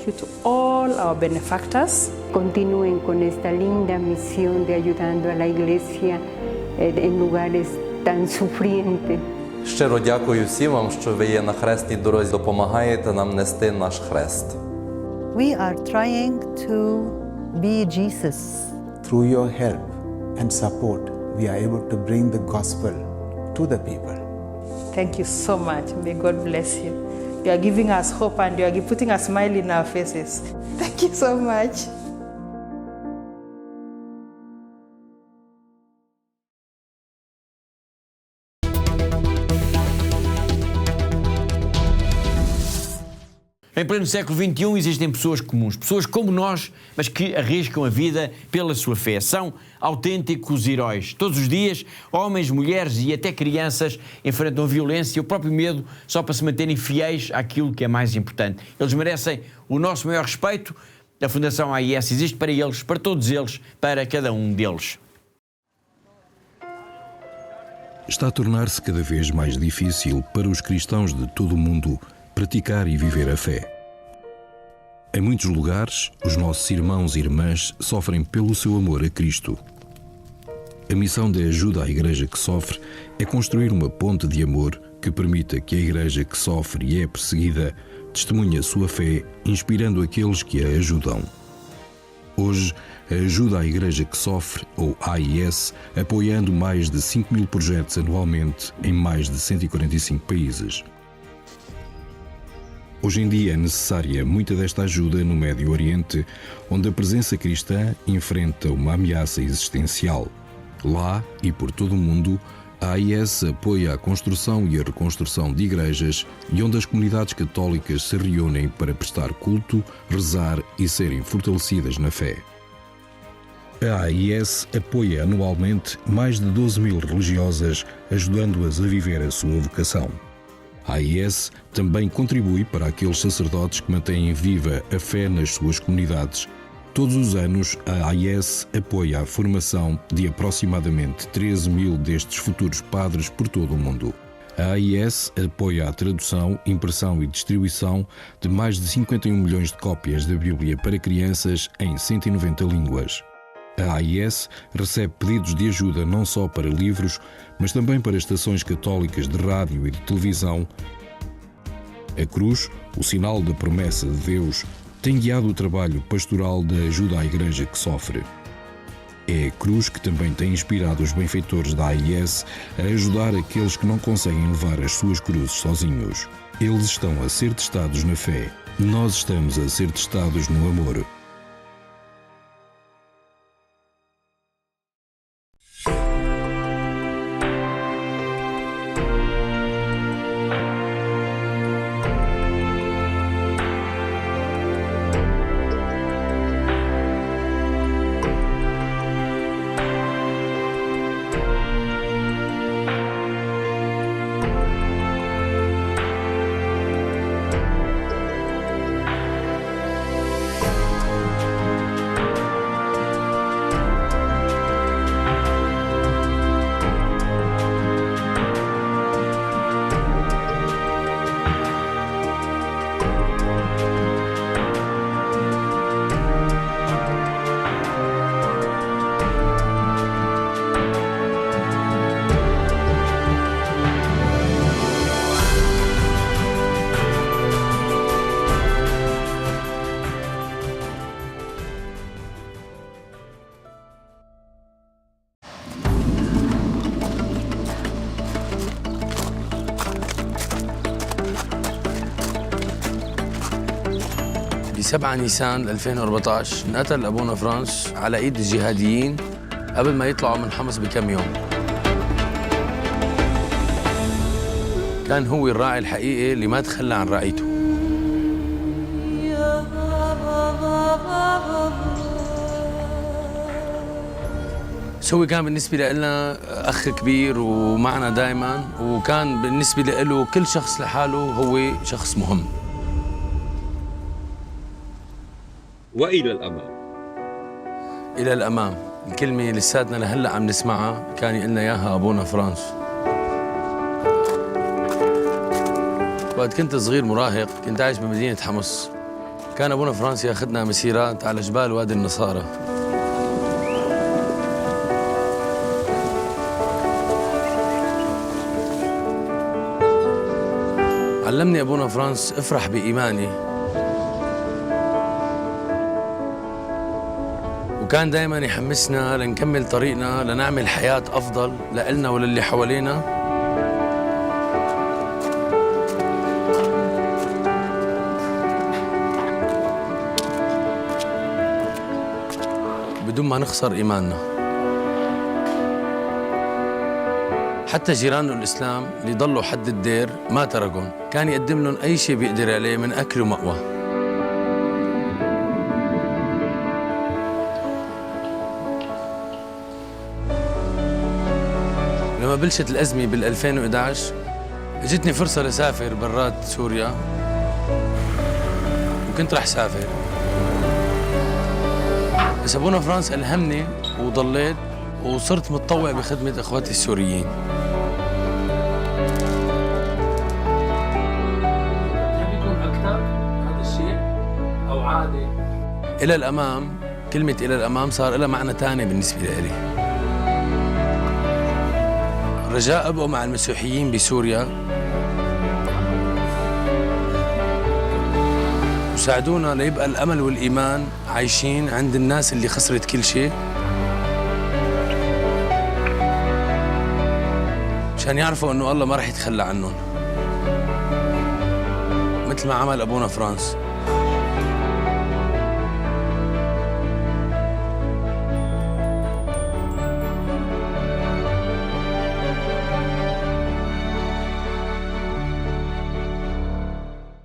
you to all our benefactors.
Continúen con esta linda misión de ayudando a la Iglesia en lugares tan sufrientes.
Щиро дякую всім вам, що ви є на хресній дорозі, допомагаєте нам нести наш хрест.
We are trying to be Jesus.
Through your help and support, we are able to bring the gospel to the people.
Thank you so much. May God bless you. You are giving us hope and you are putting a smile in our faces. Thank you so much.
Em pleno século XXI existem pessoas comuns, pessoas como nós, mas que arriscam a vida pela sua fé. São autênticos heróis. Todos os dias, homens, mulheres e até crianças enfrentam a violência e o próprio medo só para se manterem fiéis àquilo que é mais importante. Eles merecem o nosso maior respeito. A Fundação AIS existe para eles, para todos eles, para cada um deles.
Está a tornar-se cada vez mais difícil para os cristãos de todo o mundo praticar e viver a fé. Em muitos lugares, os nossos irmãos e irmãs sofrem pelo seu amor a Cristo. A missão de ajuda à Igreja que sofre é construir uma ponte de amor que permita que a Igreja que sofre e é perseguida testemunhe a sua fé, inspirando aqueles que a ajudam. Hoje, a ajuda à Igreja que sofre, ou AIS, apoiando mais de 5.000 projetos anualmente em mais de 145 países. Hoje em dia é necessária muita desta ajuda no Médio Oriente, onde a presença cristã enfrenta uma ameaça existencial. Lá e por todo o mundo, a AIS apoia a construção e a reconstrução de igrejas e onde as comunidades católicas se reúnem para prestar culto, rezar e serem fortalecidas na fé. A AIS apoia anualmente mais de 12.000 religiosas, ajudando-as a viver a sua vocação. A AIS também contribui para aqueles sacerdotes que mantêm viva a fé nas suas comunidades. Todos os anos, a AIS apoia a formação de aproximadamente 13.000 destes futuros padres por todo o mundo. A AIS apoia a tradução, impressão e distribuição de mais de 51 milhões de cópias da Bíblia para crianças em 190 línguas. A AIS recebe pedidos de ajuda não só para livros, mas também para estações católicas de rádio e de televisão. A cruz, o sinal da promessa de Deus, tem guiado o trabalho pastoral da ajuda à Igreja que sofre. É a cruz que também tem inspirado os benfeitores da AIS a ajudar aqueles que não conseguem levar as suas cruzes sozinhos. Eles estão a ser testados na fé. Nós estamos a ser testados no amor.
ب 7 نيسان 2014 انقتل أبونا فرانس على إيد الجهاديين قبل ما يطلعوا من حمص بكم يوم. كان هو الراعي الحقيقي اللي ما تخلى عن رعيته. هو كان بالنسبة لنا أخ كبير ومعنا دائما، وكان بالنسبة له كل شخص لحاله هو شخص مهم.
وإلى الأمام.
إلى الأمام، الكلمة لساتنا لهلا عم نسمعها كان يقلنا إياها أبونا فرانس. وقت كنت صغير مراهق كنت عايش بمدينة حمص. كان أبونا فرانس ياخذنا مسيرات على جبال وادي النصارى. علمني أبونا فرانس افرح بإيماني، وكان دائما يحمسنا لنكمل طريقنا لنعمل حياة أفضل لإلنا وللي حوالينا. بدون ما نخسر إيماننا. حتى جيرانه الإسلام اللي ضلوا حد الدير ما تركهم، كان يقدم لهم أي شيء بيقدر عليه من أكل ومأوى. لما بلشت الأزمة بال 2011 اجتني فرصة لسافر برات سوريا، وكنت رح سافر، بس أبونا فرانس ألهمني وضليت وصرت متطوع بخدمة إخواتي السوريين. إلى الأمام، كلمة إلى الأمام صار لها معنى تاني بالنسبة لي. رجاء أبقوا مع المسيحيين بسوريا وساعدونا ليبقى الأمل والإيمان عايشين عند الناس اللي خسرت كل شيء، مشان يعرفوا إنه الله ما رح يتخلى عنهم مثل ما عمل أبونا فرانس.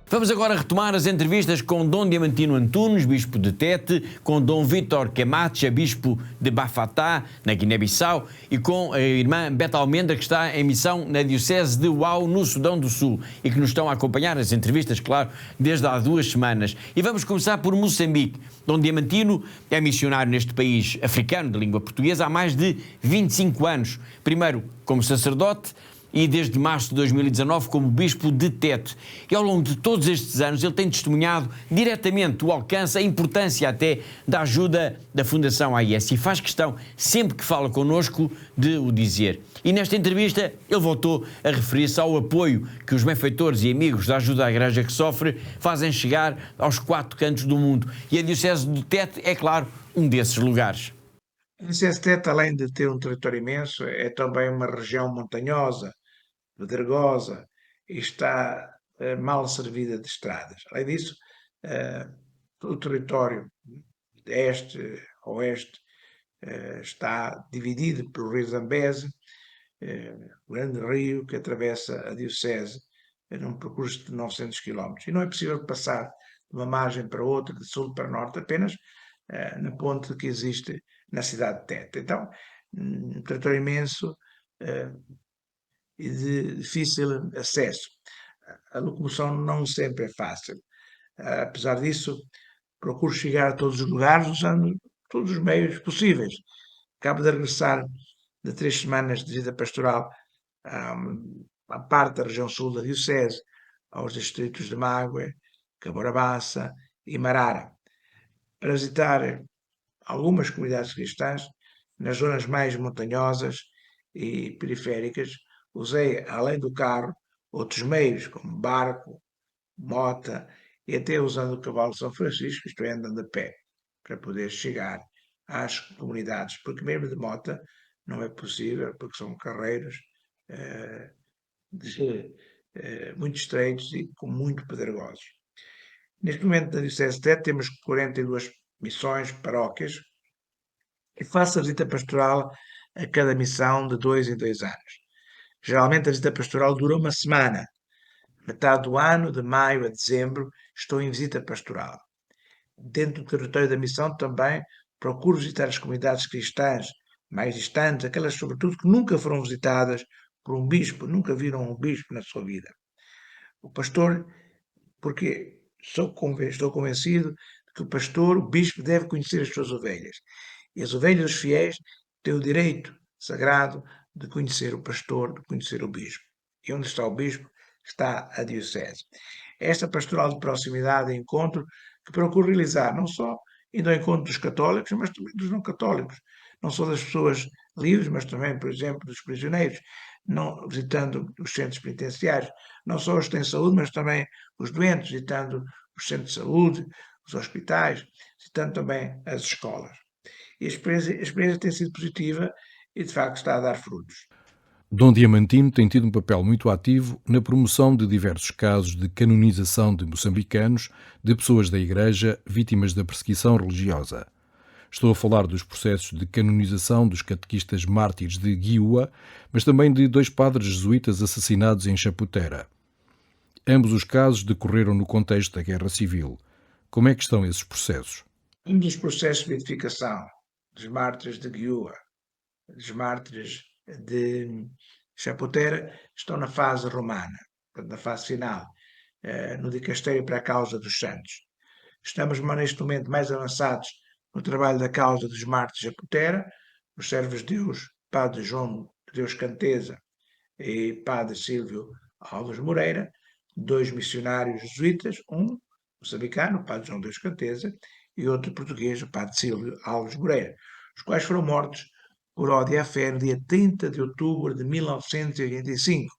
Vamos agora retomar as entrevistas com Dom Diamantino Antunes, bispo de Tete, com Dom Vítor Camacha, bispo de Bafatá, na Guiné-Bissau, e com a irmã Beta Almendra, que está em missão na diocese de Uau, no Sudão do Sul, e que nos estão a acompanhar as entrevistas, claro, desde há 2 semanas. E vamos começar por Moçambique. Dom Diamantino é missionário neste país africano de língua portuguesa há mais de 25 anos. Primeiro como sacerdote, e desde março de 2019 como bispo de Tete. E ao longo de todos estes anos ele tem testemunhado diretamente o alcance, a importância até da ajuda da Fundação AIS, e faz questão, sempre que fala connosco, de o dizer. E nesta entrevista ele voltou a referir-se ao apoio que os benfeitores e amigos da ajuda à Igreja que sofre fazem chegar aos 4 cantos do mundo. E a Diocese de Tete é, claro, um desses lugares.
A Diocese de Tete, além de ter um território imenso, é também uma região montanhosa, pedregosa e está mal servida de estradas. Além disso, o território este, oeste, está dividido pelo rio Zambeze, o grande rio que atravessa a Diocese num percurso de 900 km. E não é possível passar de uma margem para outra, de sul para norte, apenas na ponte que existe na cidade de Tete. Então, um território imenso e de difícil acesso. A locomoção não sempre é fácil. Apesar disso, procuro chegar a todos os lugares usando todos os meios possíveis. Acabo de regressar de 3 semanas de visita pastoral à parte da região sul da Diocese, aos distritos de Mague, Caborabaça e Marara, para visitar algumas comunidades cristãs nas zonas mais montanhosas e periféricas. Usei, além do carro, outros meios, como barco, mota e até usando o cavalo de São Francisco, isto é, andando a pé, para poder chegar às comunidades, porque mesmo de mota não é possível, porque são carreiros muito estreitos e muito pedregosos. Neste momento, na Diocese de Tete, temos 42 missões, paróquias, e faço a visita pastoral a cada missão de 2 em 2 anos. Geralmente a visita pastoral dura uma semana. Metade do ano, de maio a dezembro, estou em visita pastoral. Dentro do território da missão também procuro visitar as comunidades cristãs mais distantes, aquelas sobretudo que nunca foram visitadas por um bispo, nunca viram um bispo na sua vida. O pastor, porque estou convencido de que o pastor, o bispo, deve conhecer as suas ovelhas. E as ovelhas dos fiéis têm o direito sagrado de conhecer o pastor, de conhecer o bispo. E onde está o bispo, está a Diocese. Esta pastoral de proximidade e encontro que procuro realizar, não só indo ao encontro dos católicos, mas também dos não católicos. Não só das pessoas livres, mas também, por exemplo, dos prisioneiros, não, visitando os centros penitenciários, não só os que têm saúde, mas também os doentes, visitando os centros de saúde, os hospitais, visitando também as escolas. E a experiência tem sido positiva e, de facto, está a dar frutos.
Dom Diamantino tem tido um papel muito ativo na promoção de diversos casos de canonização de moçambicanos, de pessoas da Igreja vítimas da perseguição religiosa. Estou a falar dos processos de canonização dos catequistas mártires de Guiúa, mas também de 2 padres jesuítas assassinados em Chaputera. Ambos os casos decorreram no contexto da Guerra Civil. Como é que estão esses processos?
Um dos processos de beatificação dos mártires de Guiúa, dos mártires de Chaputera, estão na fase romana, na fase final, no dicastério para a causa dos santos. Estamos neste momento mais avançados no trabalho da causa dos mártires de Chaputera, os servos de Deus, Padre João de Deus Canteza e Padre Silvio Alves Moreira, 2 missionários jesuítas, um moçambicano, o Padre João de Deus Canteza, e outro português, o Padre Silvio Alves Moreira, os quais foram mortos por ódio à fé no dia 30 de outubro de 1985.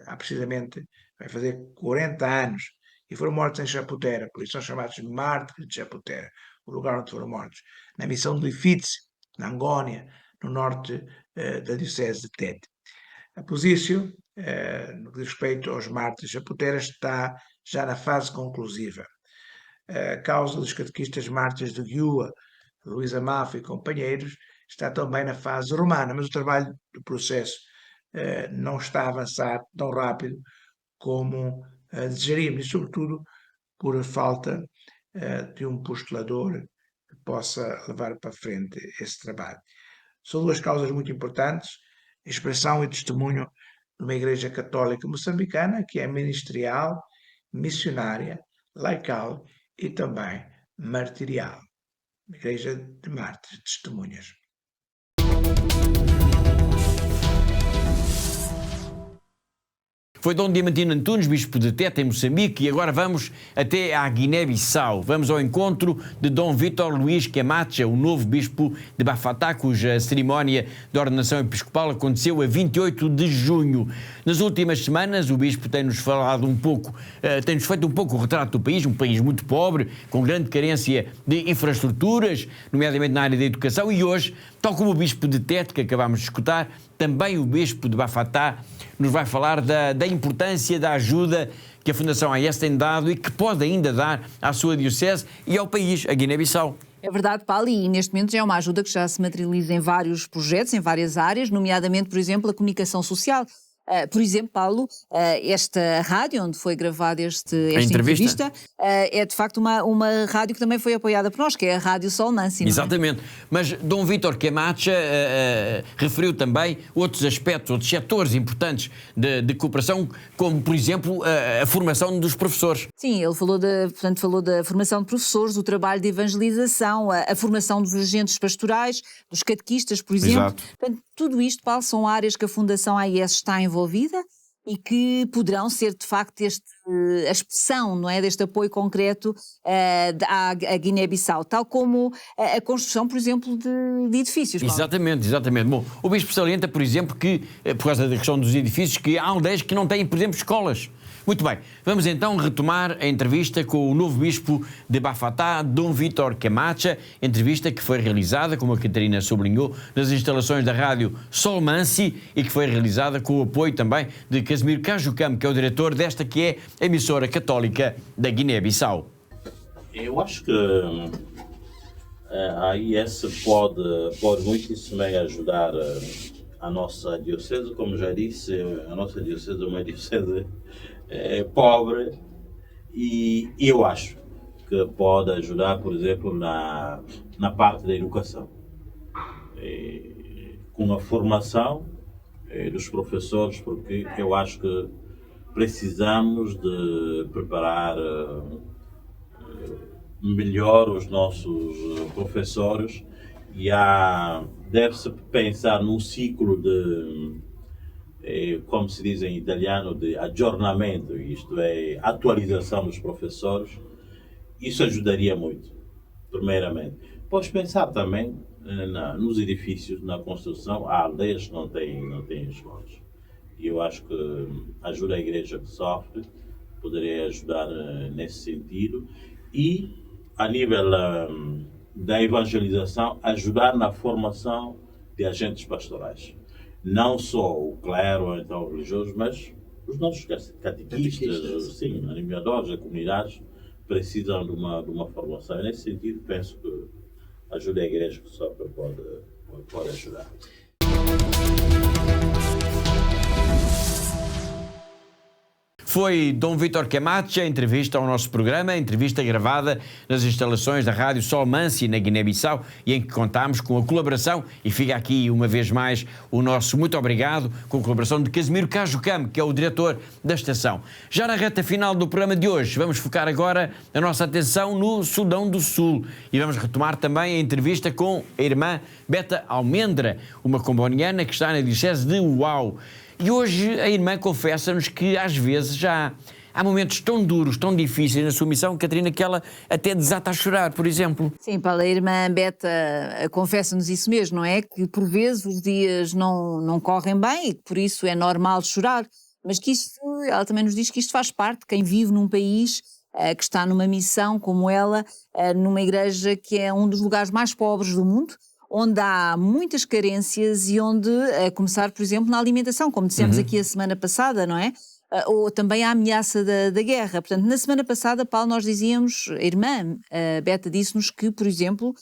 Há precisamente, vai fazer 40 anos, e foram mortos em Chaputera, por isso são chamados mártires de Chaputera, o lugar onde foram mortos, na missão de Lifice, na Angónia, no norte da Diocese de Tete. A Posício, no que diz respeito aos mártires de Chaputera, está já na fase conclusiva. A causa dos catequistas mártires de Guiúa, Luís Amafo e companheiros, está também na fase romana, mas o trabalho do processo não está a avançar tão rápido como desejaríamos, e sobretudo por falta de um postulador que possa levar para frente esse trabalho. São 2 causas muito importantes, expressão e testemunho de uma Igreja Católica moçambicana que é ministerial, missionária, laical e também martirial. Uma Igreja de mártires, testemunhas.
Foi Dom Diamantino Antunes, bispo de Tete, em Moçambique, e agora vamos até à Guiné-Bissau. Vamos ao encontro de Dom Vítor Luís Camacha, o novo bispo de Bafatá, cuja cerimónia de ordenação episcopal aconteceu a 28 de junho. Nas últimas semanas, o bispo tem-nos falado um pouco, tem-nos feito um pouco o retrato do país, um país muito pobre, com grande carência de infraestruturas, nomeadamente na área da educação, e hoje, tal como o bispo de Tete, que acabámos de escutar, também o bispo de Bafatá nos vai falar da importância da ajuda que a Fundação AES tem dado e que pode ainda dar à sua diocese e ao país, a Guiné-Bissau.
É verdade, Paulo, e neste momento já é uma ajuda que já se materializa em vários projetos, em várias áreas, nomeadamente, por exemplo, a comunicação social. Por exemplo, Paulo, esta rádio onde foi gravada esta entrevista é de facto uma rádio que também foi apoiada por nós, que é a Rádio Solmansi.
Exatamente, mas Dom Vítor Camacha referiu também outros aspectos, outros setores importantes de cooperação, como por exemplo a formação dos professores.
Sim, ele falou da formação de professores, o trabalho de evangelização, a formação dos agentes pastorais, dos catequistas, por exemplo.
Exato.
Portanto, tudo isto, Paulo, são áreas que a Fundação AES está envolvida e que poderão ser, de facto, a expressão, não é, deste apoio concreto à Guiné-Bissau, tal como a construção, por exemplo, de edifícios. Paulo.
Exatamente. Bom, o bispo salienta, por exemplo, que, por causa da questão dos edifícios, que há aldeias que não têm, por exemplo, escolas. Muito bem, vamos então retomar a entrevista com o novo bispo de Bafatá, Dom Vítor Camacha, entrevista que foi realizada, como a Catarina sublinhou, nas instalações da rádio Solmansi e que foi realizada com o apoio também de Casimiro Cajucam, que é o diretor desta que é a emissora católica da Guiné-Bissau.
Eu acho que a AES pode muitíssimo bem ajudar a nossa diocese. Como já disse, a nossa diocese é uma diocese pobre e eu acho que pode ajudar, por exemplo, na parte da educação, com a formação dos professores, porque eu acho que precisamos de preparar melhor os nossos professores e deve-se pensar num ciclo de, como se diz em italiano, de aggiornamento, isto é, atualização dos professores. Isso ajudaria muito, primeiramente. Podes pensar também nos edifícios, na construção. Há aldeias que não têm escolas. E eu acho que ajuda a igreja que sofre, poderia ajudar nesse sentido. E, a nível da evangelização, ajudar na formação de agentes pastorais. Não só o clero, então, religioso, mas os nossos catequistas, sim, animadores da comunidade, precisam de uma formação. E, nesse sentido, penso que ajuda a igreja que sofre pode ajudar.
Foi Dom Vítor Camacha, entrevista ao nosso programa, entrevista gravada nas instalações da Rádio Solmansi, na Guiné-Bissau, e em que contámos com a colaboração, e fica aqui uma vez mais o nosso muito obrigado, com a colaboração de Casimiro Cajucam, que é o diretor da estação. Já na reta final do programa de hoje, vamos focar agora a nossa atenção no Sudão do Sul, e vamos retomar também a entrevista com a irmã Beta Almendra, uma comboniana que está na diocese de Uau. E hoje a irmã confessa-nos que às vezes já há momentos tão duros, tão difíceis na sua missão, Catarina, que ela até desata a chorar, por exemplo.
Sim, Paulo, a irmã Beta confessa-nos isso mesmo, não é? Que por vezes os dias não correm bem e que por isso é normal chorar, mas que isto, ela também nos diz que isto faz parte de quem vive num país que está numa missão como ela, numa igreja que é um dos lugares mais pobres do mundo, onde há muitas carências e onde, a começar, por exemplo, na alimentação, como dissemos aqui a semana passada, não é? Ou também a ameaça da guerra. Portanto, na semana passada, Paulo, nós dizíamos, a irmã Beta disse-nos que, por exemplo,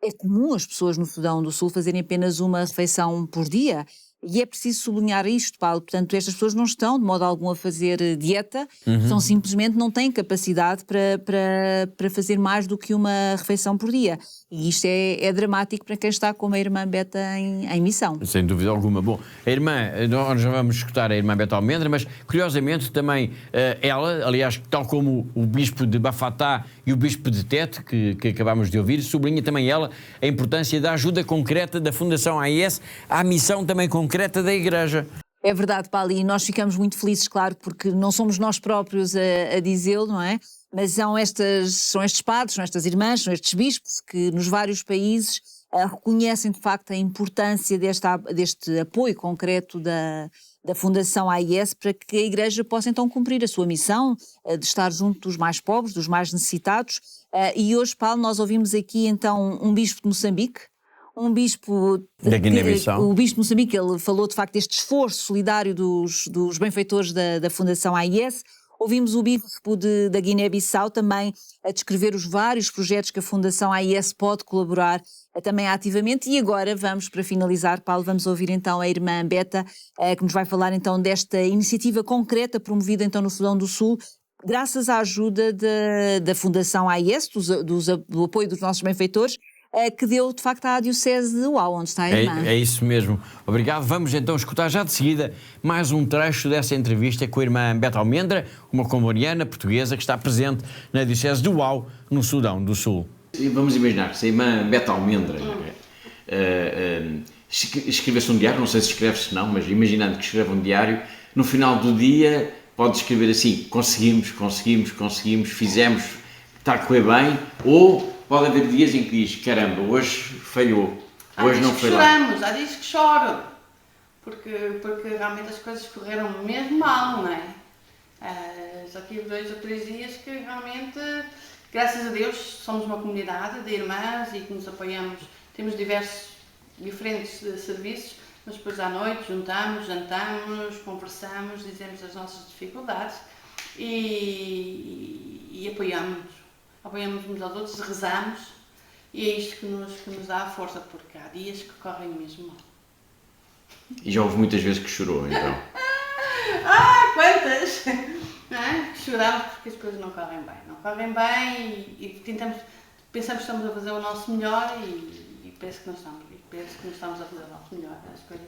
é comum as pessoas no Sudão do Sul fazerem apenas uma refeição por dia. E é preciso sublinhar isto, Paulo. Portanto, estas pessoas não estão de modo algum a fazer dieta, são simplesmente não têm capacidade para fazer mais do que uma refeição por dia. E isto é dramático para quem está como a irmã Beta em missão.
Sem dúvida alguma. Bom, a irmã, nós já vamos escutar a irmã Beta Almendra, mas curiosamente também ela, aliás, tal como o bispo de Bafatá e o bispo de Tete, que acabámos de ouvir, sublinha também ela a importância da ajuda concreta da Fundação AES à missão também concreta da Igreja.
É verdade, Paulo, e nós ficamos muito felizes, claro, porque não somos nós próprios a dizê-lo, não é? Mas são estes padres, são estas irmãs, são estes bispos que nos vários países reconhecem de facto a importância deste apoio concreto da Fundação AIS para que a Igreja possa então cumprir a sua missão de estar junto dos mais pobres, dos mais necessitados. E hoje, Paulo, nós ouvimos aqui então um bispo de Moçambique, um bispo
da Guiné-Bissau.
O bispo de Moçambique, ele falou de facto deste esforço solidário dos benfeitores da Fundação AIS. Ouvimos o bispo da Guiné-Bissau também a descrever os vários projetos que a Fundação AIS pode colaborar também ativamente. E agora vamos, para finalizar, Paulo, vamos ouvir então a irmã Beta, que nos vai falar então desta iniciativa concreta promovida então no Sudão do Sul, graças à ajuda da Fundação AIS, do apoio dos nossos benfeitores, que deu de facto à Diocese de Uau, onde está a irmã.
É isso mesmo. Obrigado. Vamos então escutar já de seguida mais um trecho dessa entrevista com a irmã Beta Almendra, uma comboniana portuguesa que está presente na Diocese de Uau, no Sudão do Sul. Vamos imaginar que se a irmã Beta Almendra escrevesse um diário, não sei se escreve, se não, mas imaginando que escreve um diário, no final do dia pode escrever assim: conseguimos, fizemos, está a correr bem, ou pode haver dias em que diz: caramba, hoje falhou, hoje não foi lá.
Choramos, há dias que choro, porque realmente as coisas correram mesmo mal, não é? Já tive 2 ou 3 dias que realmente, graças a Deus, somos uma comunidade de irmãs e que nos apoiamos. Temos diferentes serviços, mas depois à noite juntamos, jantamos, conversamos, dizemos as nossas dificuldades e apoiamos uns aos outros, rezamos, e é isto que nos dá a força, porque há dias que correm mesmo mal.
E já houve muitas vezes que chorou, então?
Quantas! Choramos porque as coisas não correm bem e pensamos que estamos a fazer o nosso melhor e parece que não estamos a fazer o nosso melhor. As coisas,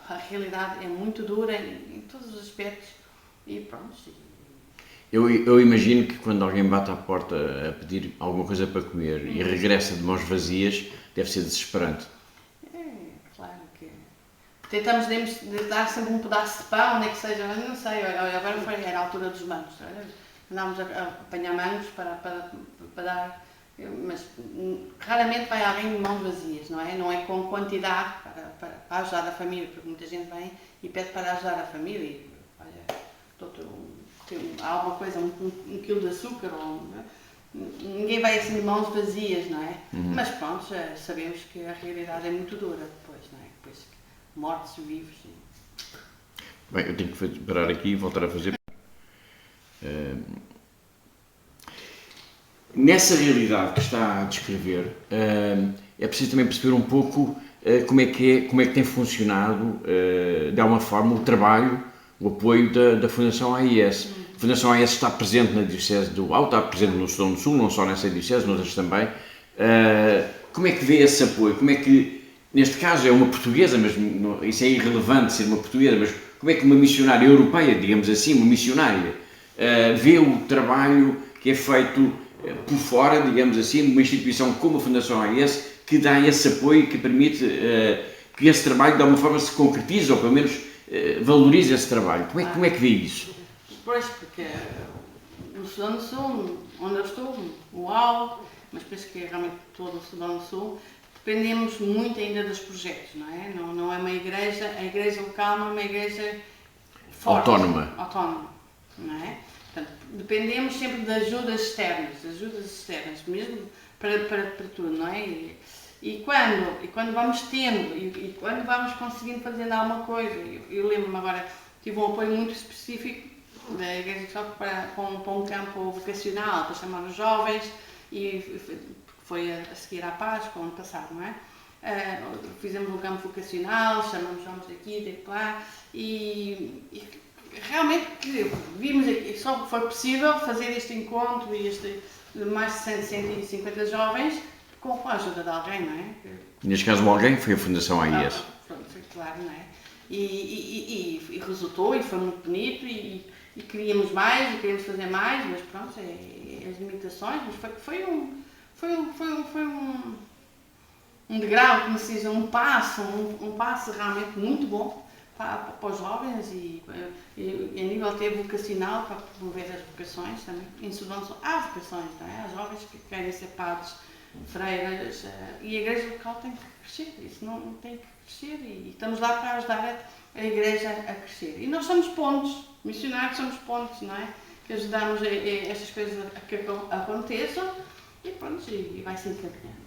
a realidade é muito dura em todos os aspectos e pronto.
Eu imagino que quando alguém bate à porta a pedir alguma coisa para comer e regressa de mãos vazias, deve ser desesperante.
Claro que tentamos dar sempre um pedaço de pão, nem que seja, não sei, agora era a altura dos mangos, andámos a apanhar mangos para dar, mas raramente vai alguém de mãos vazias, não é? Não é com quantidade para ajudar a família, porque muita gente vem e pede para ajudar a família e, olha, há alguma coisa, um quilo de açúcar, ninguém vai assim de mãos vazias, não é? Mas pronto, sabemos que a realidade é muito dura depois, não é? Depois mortos, vivos.
Bem, eu tenho que parar aqui e voltar a fazer. Nessa realidade que está a descrever, é preciso também perceber um pouco como é que tem funcionado, de alguma forma, o trabalho, o apoio da Fundação AIS. A Fundação AIS está presente na Diocese do Uau, está presente no Sudão do Sul, não só nessa Diocese, noutras também. Como é que vê esse apoio? Como é que, neste caso, é uma portuguesa, mas isso é irrelevante ser uma portuguesa, mas como é que uma missionária europeia, digamos assim, uma missionária, vê o trabalho que é feito por fora, digamos assim, uma instituição como a Fundação AIS, que dá esse apoio, que permite que esse trabalho de alguma forma se concretize, ou pelo menos valorize esse trabalho. Como é que vê isso?
Pois, porque no Sudão do Sul, onde eu estou, Uau, mas penso que é realmente todo o Sudão do Sul, dependemos muito ainda dos projetos, não é? Não é uma igreja, a igreja local não é uma igreja forte, autónoma, não é? Portanto, dependemos sempre de ajudas externas, mesmo para tudo, não é? E quando vamos tendo, e quando vamos conseguindo fazer alguma coisa, eu lembro-me agora, tive um apoio muito específico da Igreja Católica para um campo vocacional, para chamar os jovens, e foi a seguir à Páscoa, ano passado, não é? Fizemos um campo vocacional, chamamos jovens daqui, de lá, e realmente vimos que só foi possível fazer este encontro e de mais de 150 jovens com a ajuda de alguém, não é?
Neste caso, o alguém foi a Fundação AIS.
Pronto, foi claro, não é? E resultou, e foi muito bonito, e queríamos mais, e queríamos fazer mais, mas pronto, as limitações, mas foi um degrau, como se diz, um passo realmente muito bom para os jovens e a nível até vocacional, para promover as vocações também. Em Sudão há vocações, não é? Há jovens que querem ser padres, freiras, e a igreja local tem que crescer, isso não tem que crescer, e estamos lá para ajudar a igreja a crescer. E nós somos pontos, missionários somos pontos, não é? Que ajudamos estas coisas a que aconteçam, e pronto, e vai se encaminhando.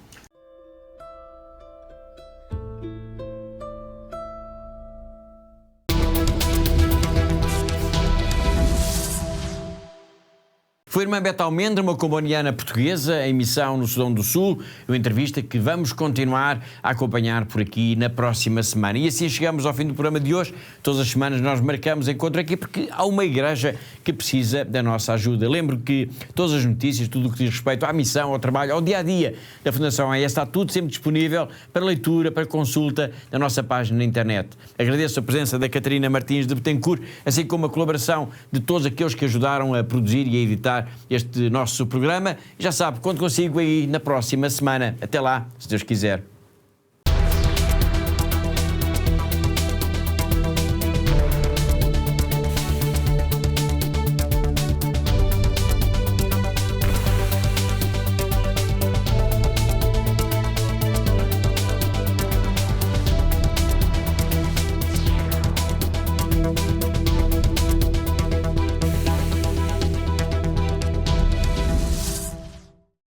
Foi a irmã Beta Almendra, uma comboniana portuguesa em missão no Sudão do Sul, uma entrevista que vamos continuar a acompanhar por aqui na próxima semana. E assim chegamos ao fim do programa de hoje. Todas as semanas nós marcamos encontro aqui porque há uma igreja que precisa da nossa ajuda. Lembro que todas as notícias, tudo o que diz respeito à missão, ao trabalho, ao dia-a-dia da Fundação AES, está tudo sempre disponível para leitura, para consulta na nossa página na internet. Agradeço a presença da Catarina Martins de Betancourt, assim como a colaboração de todos aqueles que ajudaram a produzir e a editar este nosso programa. Já sabe, conto consigo aí na próxima semana. Até lá, se Deus quiser.